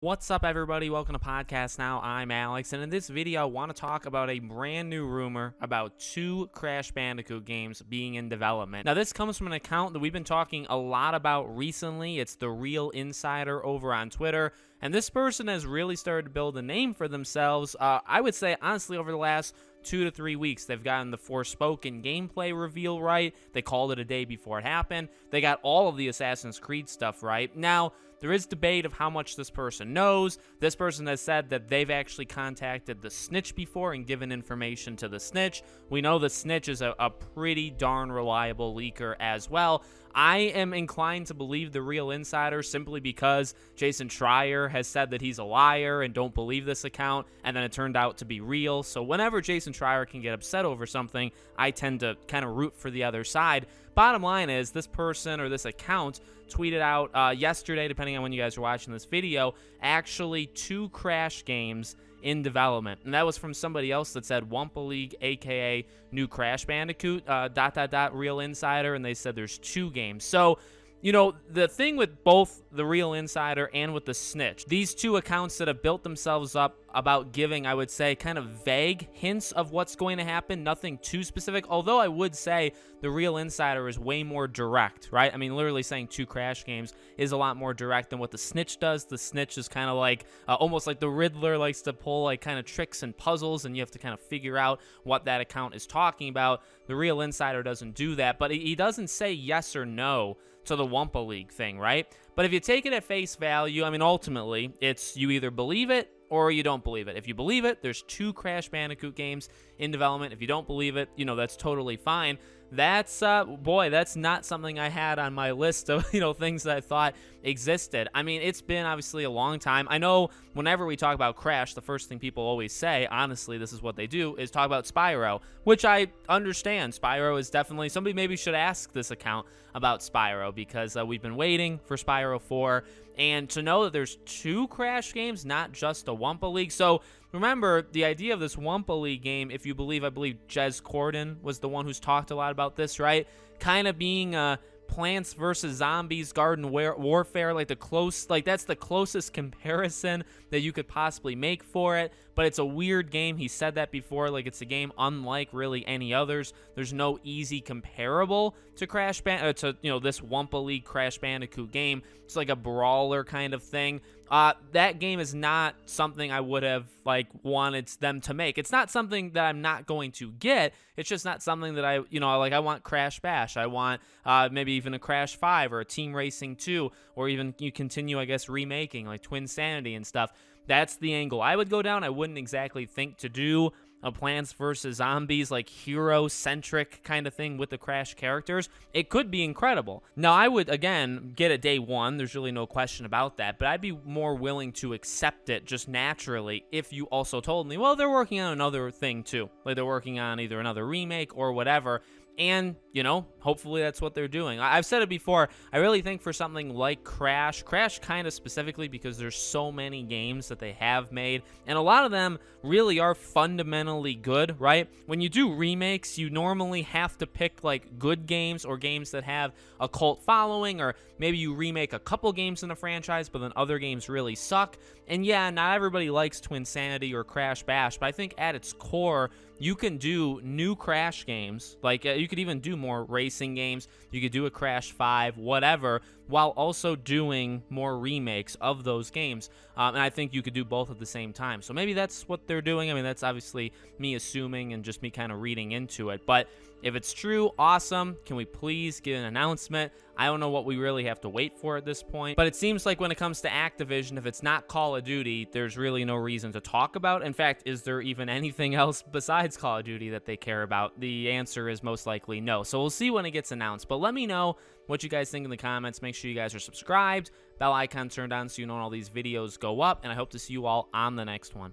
What's up, everybody? Welcome to Podcast Now. I'm Alex, and in this video, I want to talk about a brand new rumor about 2 Crash Bandicoot games being in development. Now, this comes from an account that we've been talking a lot about recently. It's The Real Insider over on Twitter, and this person has really started to build a name for themselves. I would say, honestly, over the last 2 to 3 weeks, they've gotten the Forspoken gameplay reveal right. They called it a day before it happened. They got all of the Assassin's Creed stuff right. Now, there is debate of how much this person knows. This person has said that they've actually contacted the snitch before and given information to the snitch. We know the snitch is a pretty darn reliable leaker as well. I am inclined to believe the Real Insider simply because Jason Schreier has said that he's a liar and don't believe this account, and then it turned out to be real. So whenever Jason Schreier can get upset over something, I tend to kind of root for the other side. Bottom line is, this person or this account tweeted out yesterday, depending on when you guys are watching this video, actually 2 Crash games in development. And that was from somebody else that said Wumpa League, aka New Crash Bandicoot, ... Real Insider, and they said there's 2 games. So, you know, the thing with both the Real Insider and with the snitch, these 2 accounts that have built themselves up about giving, I would say, kind of vague hints of what's going to happen, nothing too specific, although I would say the Real Insider is way more direct, right? I mean, literally saying 2 Crash games is a lot more direct than what the snitch does. The snitch is kind of like, almost like the Riddler likes to pull like kind of tricks and puzzles, and you have to kind of figure out what that account is talking about. The Real Insider doesn't do that, but he doesn't say yes or no to the Wumpa League thing, right? But if you take it at face value, I mean, ultimately, it's you either believe it or you don't believe it. If you believe it, there's 2 Crash Bandicoot games in development. If you don't believe it, you know, that's totally fine. That's, boy, that's not something I had on my list of, you know, things that I thought existed. I mean, it's been obviously a long time. I know whenever we talk about Crash, the first thing people always say, honestly, this is what they do, is talk about Spyro, which I understand. Spyro is definitely, somebody maybe should ask this account about Spyro, because we've been waiting for Spyro 4, and to know that there's 2 Crash games, not just a Wumpa League. So remember, the idea of this Wumpa League game, if you believe, I believe Jez Corden was the one who's talked a lot about this, right? Kind of being Plants vs. Zombies Garden Warfare, like that's the closest comparison that you could possibly make for it. But it's a weird game. He said that before, like it's a game unlike really any others. There's no easy comparable to this Wumpa League Crash Bandicoot game. It's like a brawler kind of thing. That game is not something I would have wanted them to make. It's not something that I'm not going to get. It's just not something that I want Crash Bash. I want maybe even a Crash 5 or a Team Racing 2, or even you continue, I guess, remaking like Twin Sanity and stuff. That's the angle I would go down. I wouldn't exactly think to do a Plants vs. Zombies, like hero-centric kind of thing with the Crash characters. It could be incredible. Now, I would, again, get it day one. There's really no question about that, but I'd be more willing to accept it just naturally if you also told me, well, they're working on another thing too. Like they're working on either another remake or whatever. And, you know, hopefully that's what they're doing. I've said it before, I really think for something like Crash kind of specifically because there's so many games that they have made, and a lot of them really are fundamentally good, right? When you do remakes, you normally have to pick like good games or games that have a cult following, or maybe you remake a couple games in a franchise, but then other games really suck. And yeah, not everybody likes Twin Sanity or Crash Bash, but I think at its core, you can do new Crash games, like you could even do more racing games, you could do a Crash 5, whatever, while also doing more remakes of those games, and I think you could do both at the same time. So maybe that's what they're doing. I mean, that's obviously me assuming and just me kind of reading into it, but if it's true, awesome. Can we please get an announcement? I don't know what we really have to wait for at this point, but it seems like when it comes to Activision, if it's not Call of Duty, there's really no reason to talk about. In fact, is there even anything else besides Call of Duty that they care about? The answer is most likely no. So we'll see when it gets announced, but let me know what you guys think in the comments. Make sure you guys are subscribed, bell icon turned on so you know when all these videos go up, and I hope to see you all on the next one.